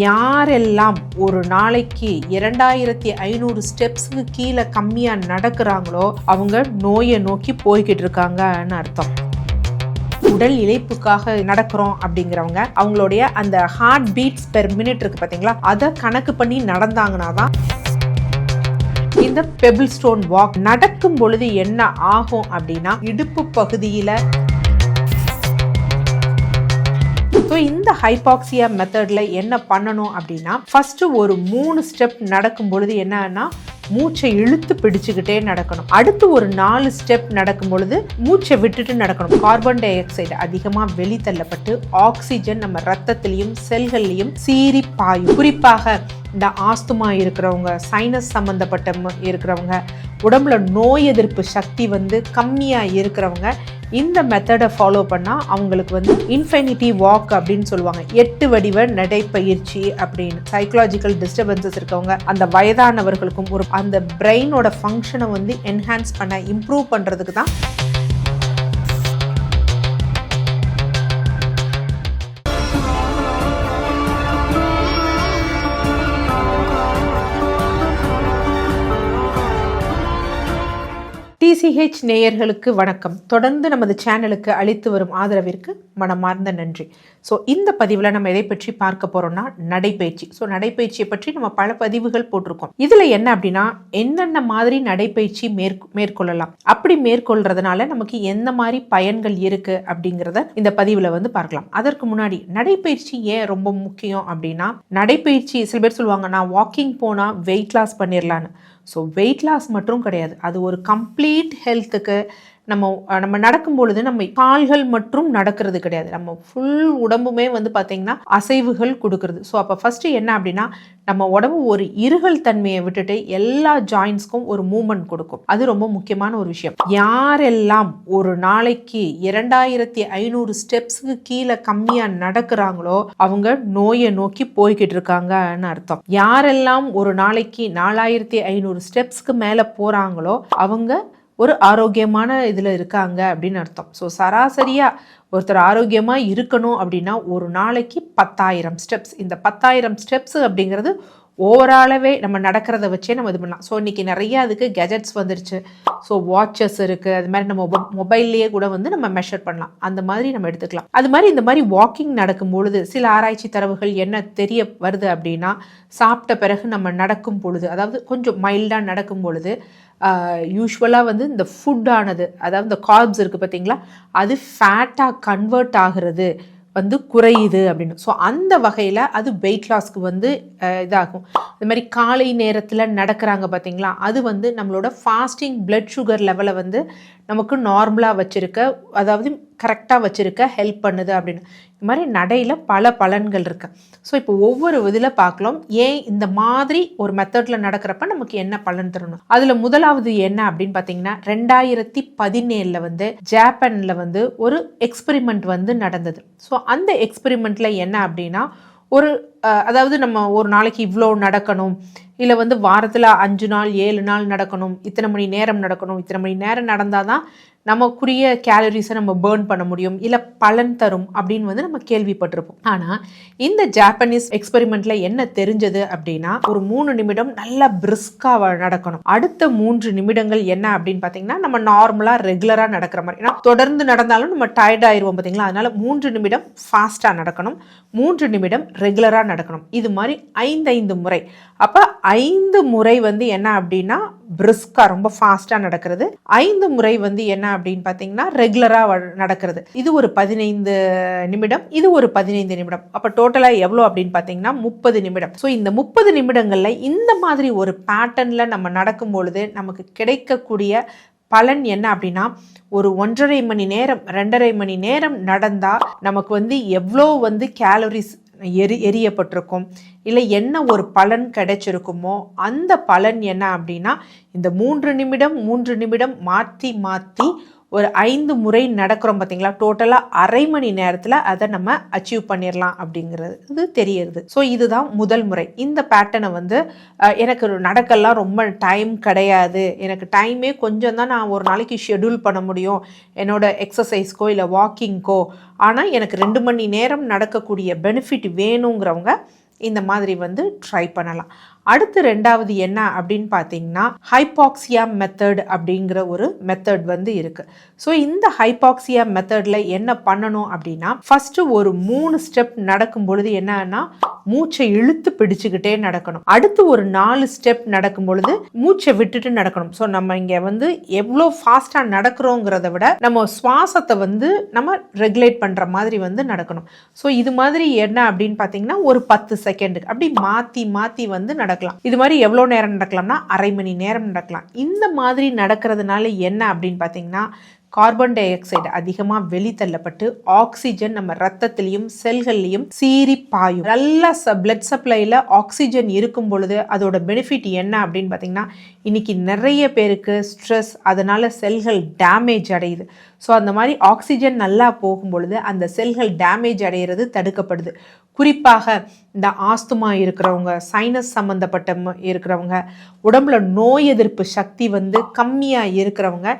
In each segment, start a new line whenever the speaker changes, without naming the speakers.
யாரெல்லாம் ஒரு நாளைக்கு 2500 ஸ்டெப்ஸுக்கு கீழே கம்மியாக நடக்கிறாங்களோ அவங்க நோயை நோக்கி போய்கிட்டு இருக்காங்கன்னு அர்த்தம். உடல் இழைப்புக்காக நடக்கிறோம் அப்படிங்கிறவங்க அவங்களுடைய அந்த ஹார்ட் பீட்ஸ் பெர் மினிட் இருக்கு பார்த்தீங்களா, அதை கணக்கு பண்ணி நடந்தாங்கன்னா தான் இந்த பெபிள் ஸ்டோன் வாக் நடக்கும் பொழுது என்ன ஆகும் அப்படின்னா, இடுப்பு பகுதியில் இந்த ஹைபாக்சியா மெத்தட்ல என்ன பண்ணணும் அப்படின்னா, ஃபர்ஸ்ட் ஒரு 3 ஸ்டெப் நடக்கும் பொழுது என்னன்னா மூச்சை இழுத்து பிடிச்சுக்கிட்டே நடக்கணும். அடுத்து ஒரு 4 ஸ்டெப் நடக்கும் பொழுது மூச்சை விட்டுட்டு நடக்கணும். கார்பன் டை ஆக்சைடு அதிகமாக வெளித்தள்ளப்பட்டு ஆக்சிஜன் நம்ம ரத்தத்திலையும் செல்கள்லையும் சீறி பாயும். குறிப்பாக இந்த ஆஸ்துமா இருக்கிறவங்க, சைனஸ் சம்பந்தப்பட்ட இருக்கிறவங்க, உடம்புல நோய் எதிர்ப்பு சக்தி கம்மியாக இருக்கிறவங்க இந்த மெத்தடை ஃபாலோ பண்ணால் அவங்களுக்கு இன்ஃபினிட்டி வாக் அப்படின்னு சொல்லுவாங்க, 8 வடிவ நடைப்பயிற்சி அப்படின்னு. சைக்கலாஜிக்கல் டிஸ்டர்பன்சஸ் இருக்கவங்க, அந்த வயதானவர்களுக்கும் அந்த பிரெயினோட ஃபங்க்ஷனை என்ஹான்ஸ் பண்ண, இம்ப்ரூவ் பண்ணுறதுக்கு தான் TCH நேயர்களுக்கு வணக்கம். தொடர்ந்து நமது சேனலுக்கு அளித்து வரும் ஆதரவிற்கு மனமார்ந்த நன்றி. ஸோ இந்த பதிவில் நம்ம எதை பற்றி பார்க்க போகிறோம்னா நடைப்பயிற்சி. ஸோ நடைப்பயிற்சியை பற்றி நம்ம பல பதிவுகள் போட்டிருக்கோம். இதில் என்ன அப்படின்னா, என்னென்ன மாதிரி நடைப்பயிற்சி மேற்கொள்ளலாம், அப்படி மேற்கொள்றதுனால நமக்கு எந்த மாதிரி பயன்கள் இருக்குது அப்படிங்கிறத இந்த பதிவில் பார்க்கலாம். அதற்கு முன்னாடி நடைப்பயிற்சி ஏன் ரொம்ப முக்கியம் அப்படின்னா, நடைப்பயிற்சி சில பேர் சொல்லுவாங்க, நான் வாக்கிங் போனால் வெயிட் லாஸ் பண்ணிடலான்னு. ஸோ வெயிட் லாஸ் மட்டும் கிடையாது, அது ஒரு கம்ப்ளீட் ஹெல்த்துக்கு. நம்ம நடக்கும் பொழுது நம்ம கால்கள் மற்றும் நடக்கிறது கிடையாது, நம்ம ஃபுல் உடம்புமே பார்த்தீங்கன்னா அசைவுகள் கொடுக்கறது. ஸோ அப்போ ஃபஸ்ட்டு என்ன அப்படின்னா, நம்ம உடம்பு ஒரு இருகல் தன்மையை விட்டுட்டு எல்லா ஜாயின்ஸ்க்கும் ஒரு மூமெண்ட் கொடுக்கும். அது ரொம்ப முக்கியமான ஒரு விஷயம். யாரெல்லாம் ஒரு நாளைக்கு 2500 ஸ்டெப்ஸுக்கு கீழே கம்மியாக நடக்கிறாங்களோ அவங்க நோயை நோக்கி போய்கிட்டு இருக்காங்கன்னு அர்த்தம். யாரெல்லாம் ஒரு நாளைக்கு 4500 ஸ்டெப்ஸ்க்கு மேலே போகிறாங்களோ அவங்க ஒரு ஆரோக்கியமான இதில் இருக்காங்க அப்படின்னு அர்த்தம். ஸோ சராசரியாக ஒருத்தர் ஆரோக்கியமாக இருக்கணும் அப்படின்னா ஒரு நாளைக்கு 10,000 ஸ்டெப்ஸ். இந்த 10,000 ஸ்டெப்ஸ் அப்படிங்கிறது ஓவராலவே நம்ம நடக்கிறத வச்சே நம்ம இது பண்ணலாம். ஸோ இன்றைக்கி நிறைய அதுக்கு கெஜெட்ஸ் வந்துருச்சு. ஸோ வாட்சஸ் இருக்குது, அது மாதிரி நம்ம மொபைல்லையே கூட நம்ம மெஷர் பண்ணலாம், அந்த மாதிரி நம்ம எடுத்துக்கலாம். அது மாதிரி இந்த மாதிரி வாக்கிங் நடக்கும் பொழுது சில ஆராய்ச்சி தரவுகள் என்ன தெரிய வருது அப்படின்னா, சாப்பிட்ட பிறகு நம்ம நடக்கும் பொழுது, அதாவது கொஞ்சம் மைல்டாக நடக்கும் பொழுது யூஸ்வலாக இந்த ஃபுட்டானது, அதாவது இந்த கார்ப்ஸ் இருக்குது பார்த்தீங்களா, அது ஃபேட்டாக கன்வெர்ட் ஆகிறது குறையுது அப்படின்னு. ஸோ அந்த வகையில் அது வெயிட் லாஸ்க்கு இதாகும். அது மாதிரி காலை நேரத்தில் நடக்கிறாங்க பார்த்தீங்களா, அது நம்மளோட ஃபாஸ்டிங் பிளட் சுகர் லெவலை நமக்கு நார்மலாக வச்சுருக்க, அதாவது கரெக்டாக வச்சுருக்க ஹெல்ப் பண்ணுது அப்படின்னு. இது மாதிரி நடையில் பல பலன்கள் இருக்குது. ஸோ இப்போ ஒவ்வொரு இதில் பார்க்கலாம், ஏன் இந்த மாதிரி ஒரு மெத்தடில் நடக்கிறப்ப நமக்கு என்ன பலன் தரணும். அதில் முதலாவது என்ன அப்படின்னு பார்த்தீங்கன்னா, 2017 ஜப்பானில் ஒரு எக்ஸ்பெரிமெண்ட் நடந்தது. ஸோ அந்த எக்ஸ்பெரிமெண்ட்டில் என்ன அப்படின்னா, அதாவது நம்ம ஒரு நாளைக்கு இவ்வளோ நடக்கணும், இல்லை வாரத்தில் 5 நாள் 7 நாள் நடக்கணும், இத்தனை மணி நேரம் நடக்கணும், இத்தனை மணி நேரம் நடந்தால் தான் நமக்குரிய கேலரிஸை நம்ம பேர்ன் பண்ண முடியும், இல்லை பலன் தரும் அப்படின்னு நம்ம கேள்விப்பட்டிருப்போம். ஆனால் இந்த ஜாப்பனீஸ் எக்ஸ்பெரிமெண்ட்ல என்ன தெரிஞ்சது அப்படின்னா, ஒரு 3 நிமிடம் நல்லா பிரிஸ்காக நடக்கணும். அடுத்த 3 நிமிடங்கள் என்ன அப்படின்னு பார்த்தீங்கன்னா, நம்ம நார்மலாக ரெகுலராக நடக்கிற மாதிரி, ஏன்னா தொடர்ந்து நடந்தாலும் நம்ம டயர்ட் ஆயிடுவோம் பார்த்தீங்களா, அதனால 3 நிமிடம் ஃபாஸ்ட்டாக நடக்கணும், 3 நிமிடம் ரெகுலராக நடக்கணும். இது மாதிரி 5 முறை. அப்போ 5 முறை என்ன அப்படின்னா பிரிஸ்கா ரொம்ப ஃபாஸ்ட்டாக நடக்கிறது, 5 முறை என்ன அப்படின்னு பார்த்தீங்கன்னா ரெகுலராக நடக்கிறது. இது ஒரு 15 நிமிடம், இது ஒரு 15 நிமிடம். அப்போ டோட்டலாக எவ்வளோ அப்படின்னு பார்த்தீங்கன்னா 30 நிமிடம். ஸோ இந்த 30 நிமிடங்களில் இந்த மாதிரி ஒரு பேட்டர்னில் நம்ம நடக்கும் பொழுது நமக்கு கிடைக்கக்கூடிய பலன் என்ன அப்படின்னா, ஒரு 1.5 மணி நேரம் 2.5 மணி நேரம் நடந்தால் நமக்கு எவ்வளோ கேலரிஸ் எரியப்பட்டிருக்கும், இல்லை என்ன ஒரு பலன் கிடைச்சிருக்குமோ அந்த பலன் என்ன அப்படின்னா, இந்த 3 நிமிடம் மாற்றி மாற்றி ஒரு 5 முறை நடக்கிறோம் பார்த்தீங்களா, டோட்டலாக அரை மணி நேரத்தில் அதை நம்ம அச்சீவ் பண்ணிடலாம் அப்படிங்கிறது இது தெரியுது. ஸோ இதுதான் முதல் முறை. இந்த பேட்டர்னை எனக்கு நடக்கலாம் ரொம்ப டைம் கிடையாது, எனக்கு டைமே கொஞ்சம் தான், நான் ஒரு நாளைக்கு ஷெடியூல் பண்ண முடியும் என்னோட எக்ஸசைஸ்க்கோ இல்லை வாக்கிங்க்கோ, ஆனால் எனக்கு 2 மணி நேரம் நடக்கக்கூடிய பெனிஃபிட் வேணுங்கிறவங்க இந்த மாதிரி வந்து ட்ரை பண்ணலாம். அடுத்து ரெண்டாவது என்ன அப்படின்னு பார்த்தீங்கன்னா ஹைபாக்சியா மெத்தட் அப்படிங்கிற ஒரு மெத்தட் வந்து இருக்கு. ஸோ இந்த ஹைபாக்சியா மெத்தட்ல என்ன பண்ணணும் அப்படின்னா ஃபர்ஸ்ட் ஒரு 3 ஸ்டெப் நடக்கும் பொழுது என்னன்னா மூச்சை இழுத்து பிடிச்சுக்கிட்டே நடக்கணும். அடுத்து ஒரு 4 ஸ்டெப் நடக்கும் பொழுது மூச்சை விட்டுட்டு நடக்கணும். ஸோ நம்ம இங்க வந்து எவ்வளோ ஃபாஸ்டா நடக்கிறோங்கிறத விட நம்ம சுவாசத்தை வந்து நம்ம ரெகுலேட் பண்ற மாதிரி வந்து நடக்கணும். ஸோ இது மாதிரி என்ன அப்படின்னு பார்த்தீங்கன்னா ஒரு 10 செகண்டுக்கு அப்படி மாத்தி மாத்தி வந்து நடக்கலாம். இது மாதிரி எவ்வளோ நேரம் நடக்கலாம்னா அரை மணி நேரம் நடக்கலாம். இந்த மாதிரி நடக்கிறதுனால என்ன அப்படின்னு பார்த்தீங்கன்னா கார்பன் டை ஆக்சைடு அதிகமாக வெளித்தள்ளப்பட்டு ஆக்சிஜன் நம்ம ரத்தத்திலையும் செல்கள்லையும் சீறி பாயும். நல்ல பிளட் சப்ளைல ஆக்சிஜன் இருக்கும் பொழுது அதோட பெனிஃபிட் என்ன அப்படின்னு பார்த்தீங்கன்னா இன்னைக்கு நிறைய பேருக்கு ஸ்ட்ரெஸ், அதனால செல்கள் டேமேஜ் அடையுது. ஸோ அந்த மாதிரி ஆக்சிஜன் நல்லா போகும் பொழுது அந்த செல்கள் டேமேஜ் அடைகிறது தடுக்கப்படுது. குறிப்பாக இந்த ஆஸ்துமா இருக்கிறவங்க, சைனஸ் சம்மந்தப்பட்ட இருக்கிறவங்க, உடம்புல நோய் எதிர்ப்பு சக்தி வந்து கம்மியாக இருக்கிறவங்க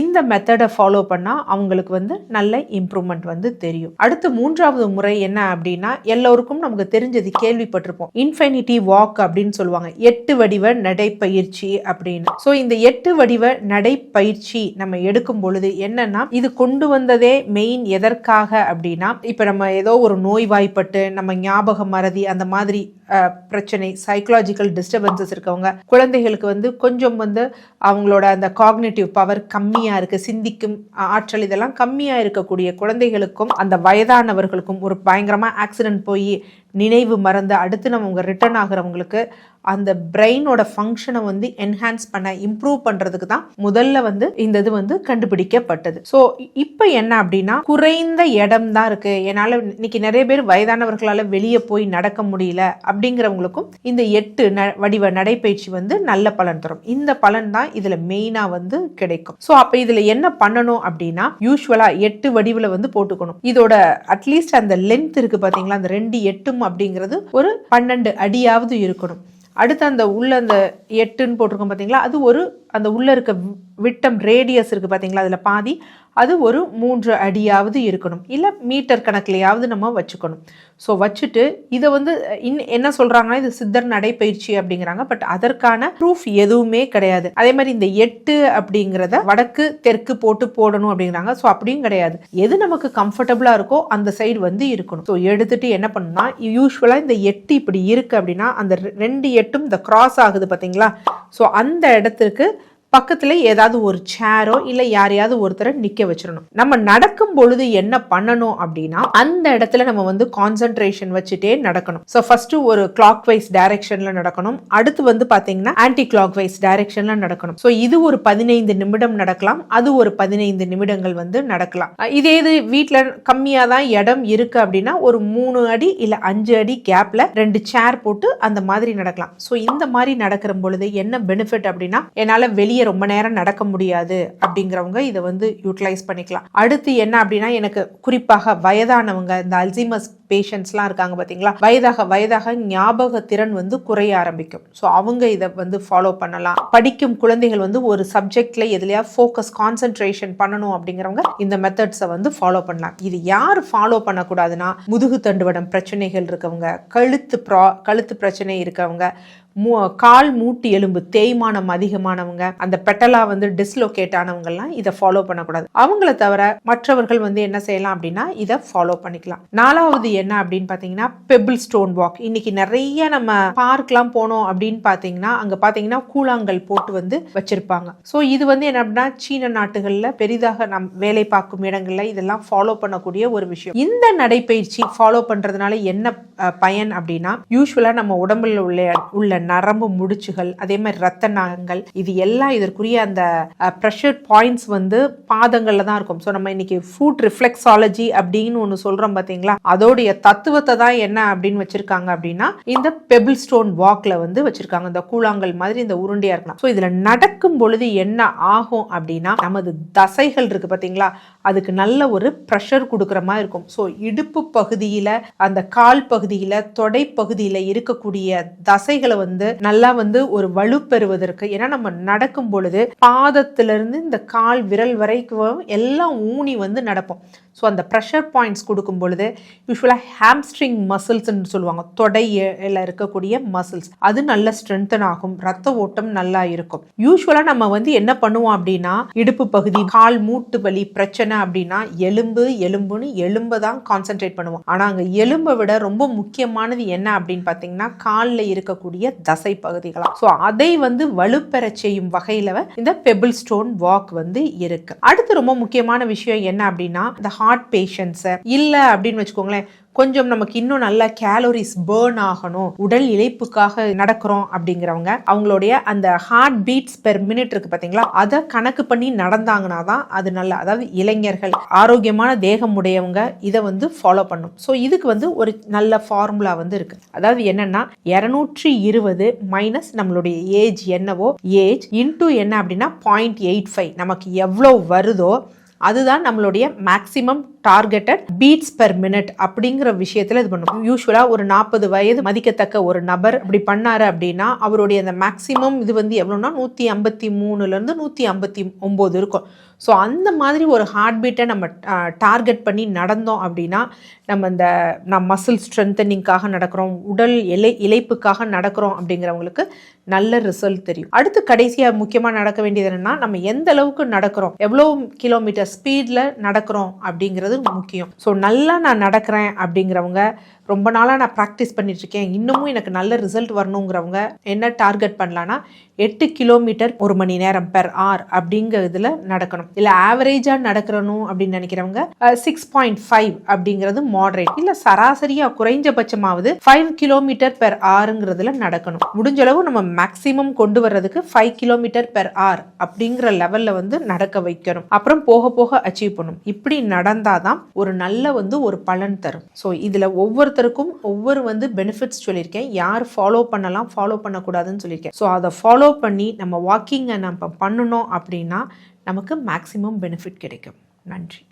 இந்த மெத்தடை ஃபாலோ பண்ணால் அவங்களுக்கு வந்து நல்ல இம்ப்ரூவ்மெண்ட் வந்து தெரியும். அடுத்து 3வது முறை என்ன அப்படின்னா எல்லோருக்கும் நமக்கு தெரிஞ்சது கேள்விப்பட்டிருப்போம், இன்ஃபினிட்டி வாக் அப்படின்னு சொல்லுவாங்க, 8 வடிவ நடைப்பயிற்சி அப்படின்னு. ஸோ இந்த 8 வடிவ நடைப்பயிற்சி நம்ம எடுக்கும் பொழுது என்னன்னா இது கொண்டு வந்ததே மெயின் எதற்காக அப்படின்னா இப்போ நம்ம ஏதோ ஒரு நோய்வாய்ப்பட்டு நம்ம ஞாபக மறதி அந்த மாதிரி பிரச்சனை, சைக்கலாஜிக்கல் டிஸ்டர்பன்சஸ் இருக்கவங்க, குழந்தைகளுக்கு வந்து கொஞ்சம் வந்து அவங்களோட அந்த காக்னிட்டிவ் பவர் கம்மியா இருக்கு, சிந்திக்கும் ஆற்றல் இதெல்லாம் கம்மியா இருக்கக்கூடிய குழந்தைகளுக்கும் அந்த வயதானவர்களுக்கும் ஒரு பயங்கரமா ஆக்சிடென்ட் போய் நினைவு மறந்து அடுத்து நம்ம ரிட்டர்ன் ஆகிறவங்களுக்கு அந்த பிரெயினோட ஃபங்க்ஷனை வந்து என்ஹான்ஸ் பண்ண இம்ப்ரூவ் பண்றதுக்கு தான் முதல்ல வந்து இந்த இது வந்து கண்டுபிடிக்கப்பட்டது. ஸோ இப்போ என்ன அப்படின்னா குறைந்த இடம் தான் இருக்கு, என்னால் இன்னைக்கு நிறைய பேர் வயதானவர்களால் வெளியே போய் நடக்க முடியல அப்படிங்கிறவங்களுக்கும் இந்த 8 வடிவ நடைப்பயிற்சி வந்து நல்ல பலன் தரும். இந்த பலன் தான் இதுல மெயினா வந்து கிடைக்கும். ஸோ அப்போ இதுல என்ன பண்ணணும் அப்படின்னா யூஸ்வலா 8 வடிவில் வந்து போட்டுக்கணும். இதோட அட்லீஸ்ட் அந்த லென்த் இருக்கு பாத்தீங்களா, அந்த 2 8 அப்படிங்கிறது ஒரு 12 அடியாவது இருக்கணும். அடுத்து அந்த உள்ள அந்த 8ன்னு போட்டிருக்கோம் பார்த்தீங்களா, அது ஒரு அந்த உள்ள இருக்க விட்டம் ரேடியஸ் இருக்கு பார்த்தீங்களா, அதில் பாதி அது ஒரு 3 அடியாவது இருக்கணும், இல்லை மீட்டர் கணக்கிலையாவது நம்ம வச்சுக்கணும். ஸோ வச்சுட்டு இதை வந்து என்ன சொல்கிறாங்கன்னா இது சித்தர் நடைப்பயிற்சி அப்படிங்கிறாங்க, பட் அதற்கான ப்ரூஃப் எதுவுமே கிடையாது. அதே மாதிரி இந்த 8 அப்படிங்கிறத வடக்கு தெற்கு போட்டு போடணும் அப்படிங்கிறாங்க. ஸோ அப்படியும் கிடையாது, எது நமக்கு கம்ஃபர்டபுளாக இருக்கோ அந்த சைடு வந்து இருக்கணும். ஸோ எடுத்துட்டு என்ன பண்ணணும்னா யூஸ்வலாக இந்த 8 இப்படி இருக்கு அப்படின்னா அந்த 2 8ம் இந்த கிராஸ் ஆகுது பார்த்தீங்களா, ஸோ அந்த இடத்துக்கு பக்கத்துல ஏதாவது ஒரு சேரோ இல்ல யாரையாவது ஒருத்தரை நிக்க வச்சிடணும். நம்ம நடக்கும் பொழுது என்ன பண்ணணும் அப்படின்னா அந்த இடத்துல நம்ம வந்து கான்சென்ட்ரேஷன் வச்சுட்டே நடக்கணும். ஸோ ஃபர்ஸ்ட் ஒரு கிளாக் வைஸ் டைரக்ஷன்ல நடக்கணும், அடுத்து வந்து பாத்தீங்கன்னா ஆன்டி கிளாக் வைஸ் டைரக்ஷன்ல நடக்கணும். ஸோ இது ஒரு 15 நிமிடம் நடக்கலாம், அது ஒரு 15 நிமிடங்கள் வந்து நடக்கலாம். இதே இது வீட்டுல கம்மியா தான் இடம் இருக்கு அப்படின்னா ஒரு 3 அடி இல்ல 5 அடி கேப்ல 2 சேர் போட்டு அந்த மாதிரி நடக்கலாம். ஸோ இந்த மாதிரி நடக்கிற பொழுது என்ன பெனிஃபிட் அப்படின்னா என்னால வெளியே ரொம்ப நேரம் நடக்க முடியாது அப்படிங்கிறவங்க இதை வந்து யூட்டிலைஸ் பண்ணிக்கலாம். அடுத்து என்ன அப்படின்னா எனக்கு குறிப்பாக வயதானவங்க, இந்த அல்சைமர்ஸ் பேஷண்ட்ஸ்லாம் இருக்காங்க பார்த்தீங்களா, வயதாக ஞாபக திறன் வந்து குறைய ஆரம்பிக்கும். ஸோ அவங்க இதை வந்து ஃபாலோ பண்ணலாம். படிக்கும் குழந்தைகள் வந்து ஒரு சப்ஜெக்ட்ல எதுலையா ஃபோக்கஸ் கான்சென்ட்ரேஷன் பண்ணணும் அப்படிங்கிறவங்க இந்த மெத்தட்ஸை வந்து ஃபாலோ பண்ணலாம். இது யார் ஃபாலோ பண்ணக்கூடாதுன்னா முதுகு தண்டுவடம் பிரச்சனைகள் இருக்கவங்க, கழுத்து பிரச்சனை இருக்கவங்க, கால் மூட்டு எலும்பு தேய்மானம் அதிகமானவங்க, அந்த பெட்டலா வந்து டிஸ்லோகேட் ஆனவங்கலாம் இதை ஃபாலோ பண்ணக்கூடாது. அவங்கள தவிர மற்றவர்கள் வந்து என்ன செய்யலாம் அப்படின்னா இதை ஃபாலோ பண்ணிக்கலாம். 4வது என்ன அப்படின்னு பாத்தீங்கன்னா பெபிள் ஸ்டோன் வாக். இன்னைக்கு நிறைய நம்ம பார்க்லாம் போனோம் அப்படின்னு பாத்தீங்கன்னா அங்க பாத்தீங்கன்னா கூழாங்கல் போட்டு வந்து வச்சிருப்பாங்க. ஸோ இது வந்து என்ன அப்படின்னா சீன நாட்டுகள்ல பெரிதாக நம் வேலை பார்க்கும் இடங்கள்ல இதெல்லாம் ஃபாலோ பண்ணக்கூடிய ஒரு விஷயம். இந்த நடைப்பயிற்சி ஃபாலோ பண்றதுனால என்ன பயன் அப்படின்னா யூஸ்வலா நம்ம உடம்புல உள்ள நரம்பு முடிச்சுகள், அதே மாதிரி ரத்த நாளங்கள், இது எல்லாம் இதற்குரிய அந்த ப்ரெஷர் பாயிண்ட்ஸ் வந்து பாதங்கள்ல தான் இருக்கும். ஸோ நம்ம இன்னைக்கு ஃபுட் ரிஃப்ளெக்ஸாலஜி அப்படின்னு ஒன்று சொல்றோம் பார்த்தீங்களா, அதோடைய தத்துவத்தை தான் என்ன அப்படின்னு வச்சிருக்காங்க அப்படின்னா இந்த பெபிள் ஸ்டோன் வாக்ல வந்து வச்சிருக்காங்க. இந்த கூழாங்கல் மாதிரி இந்த உருண்டையா இருக்கலாம். ஸோ இதுல நடக்கும் பொழுது என்ன ஆகும் அப்படின்னா நமது தசைகள் இருக்கு பார்த்தீங்களா, அதுக்கு நல்ல ஒரு ப்ரெஷர் கொடுக்குற மாதிரி இருக்கும். ஸோ இடுப்பு பகுதியில, அந்த கால் பகுதியில, தொடை பகுதியில இருக்கக்கூடிய தசைகளை வந்து நல்லா வந்து ஒரு வலு பெறுவதற்கு, ஏன்னா நம்ம நடக்கும் பொழுது பாதத்திலிருந்து இந்த கால் விரல் வரைக்கும் எல்லாம் ஊனி வந்து நடப்போம். ஸோ அந்த ப்ரெஷர் பாயிண்ட்ஸ் கொடுக்கும் பொழுது யூஸ்வலாக ஹாம்ஸ்ட்ரிங் மசில்ஸ்ன்னு சொல்லுவாங்க, தொடையில இருக்கக்கூடிய மசில்ஸ், அது நல்ல ஸ்ட்ரென்தன் ஆகும், ரத்த ஓட்டம் நல்லா இருக்கும். யூஸ்வலா நம்ம வந்து என்ன பண்ணுவோம் அப்படின்னா, இடுப்பு பகுதி, கால் மூட்டு வலி பிரச்சனை அப்படின்னா எலும்புன்னு எலும்பை தான் கான்சென்ட்ரேட் பண்ணுவோம். ஆனா அங்க எலும்பை விட ரொம்ப முக்கியமானது என்ன அப்படின்னு பாத்தீங்கன்னா காலில் இருக்கக்கூடிய தசை பகுதிகளா. ஸோ அதை வந்து வலுப்பெற செய்யும் வகையில இந்த பெபிள் ஸ்டோன் வாக் வந்து இருக்கு. அடுத்து ரொம்ப முக்கியமான விஷயம் என்ன அப்படின்னா, இந்த ஹார்ட் பேஷண்ட்ஸ் இல்ல அப்படின்னு வச்சுக்கோங்களேன், கொஞ்சம் நமக்கு இன்னும் நல்லா கேலோரிஸ் பேர்ன் ஆகணும், உடல் இழைப்புக்காக நடக்கிறோம் அப்படிங்கிறவங்க அவங்களுடைய அந்த ஹார்ட் பீட்ஸ் பெர் மினிட் இருக்கு பார்த்தீங்களா, அதை கணக்கு பண்ணி நடந்தாங்கன்னா தான் அது நல்லா, அதாவது இளைஞர்கள் ஆரோக்கியமான தேகம் உடையவங்க இதை வந்து ஃபாலோ பண்ணும். ஸோ இதுக்கு வந்து ஒரு நல்ல ஃபார்முலா வந்து இருக்கு. அதாவது என்னன்னா 220 மைனஸ் நம்மளுடைய ஏஜ் என்னவோ, ஏஜ் இன்டூ என்ன அப்படின்னா 0.85, நமக்கு எவ்வளோ வருதோ அதுதான் நம்மளுடைய maximum targeted beats per minute அப்படிங்கிற விஷயத்துல இது பண்ணும். யூஸ்வலா ஒரு 40 வயது மதிக்கத்தக்க ஒரு நபர் அப்படி பண்ணாரு அப்படின்னா அவருடைய அந்த மேக்ஸிமம் இது வந்து எவ்வளோன்னா 153 159 இருக்கும். ஸோ அந்த மாதிரி ஒரு ஹார்ட் பீட்டை நம்ம டார்கெட் பண்ணி நடந்தோம் அப்படின்னா நம்ம மசில் ஸ்ட்ரென்தனிங்காக நடக்கிறோம், உடல் இழைப்புக்காக நடக்கிறோம் அப்படிங்கிறவங்களுக்கு நல்ல ரிசல்ட் தெரியும். அடுத்து கடைசியாக முக்கியமாக நடக்க வேண்டியது என்னன்னா, நம்ம எந்த அளவுக்கு நடக்கிறோம், எவ்வளோ கிலோமீட்டர் ஸ்பீடில் நடக்கிறோம் அப்படிங்கிறது முக்கியம். ஸோ நல்லா நான் நடக்கிறேன் அப்படிங்கிறவங்க, ரொம்ப நாளாக நான் ப்ராக்டிஸ் பண்ணிட்டு இருக்கேன், இன்னமும் எனக்கு நல்ல ரிசல்ட் வரணுங்கிறவங்க என்ன டார்கெட் பண்ணலான்னா 8 கிலோமீட்டர் ஒரு மணி நேரம் பெர் ஆர் அப்படிங்கிறதுல நடக்கணும். இல்லை ஆவரேஜாக நடக்கணும் அப்படின்னு நினைக்கிறவங்க 6.5 அப்படிங்கிறது மாடரேட், இல்லை சராசரியாக குறைஞ்சபட்சமாவது 5 கிலோமீட்டர் பெர் ஆருங்கிறதுல நடக்கணும். முடிஞ்ச அளவு நம்ம மேக்சிமம் கொண்டு வர்றதுக்கு 5 கிலோமீட்டர் பெர் ஆர் அப்படிங்கிற லெவலில் வந்து நடக்க வைக்கணும். அப்புறம் போக போக அச்சீவ் பண்ணணும். இப்படி நடந்தாதான் ஒரு நல்ல வந்து ஒரு பலன் தரும். ஸோ இதில் ஒவ்வொருத்தருக்கும் ஒவ்வொரு வந்து பெனிஃபிட்ஸ் சொல்லியிருக்கேன், யார் ஃபாலோ பண்ணலாம் ஃபாலோ பண்ணக்கூடாதுன்னு சொல்லியிருக்கேன். ஸோ அதை ஃபாலோ பண்ணி நம்ம வாக்கிங்கை நம்ம பண்ணணும் அப்படின்னா நமக்கு மேக்ஸிமம் பெனிஃபிட் கிடைக்கும். நன்றி.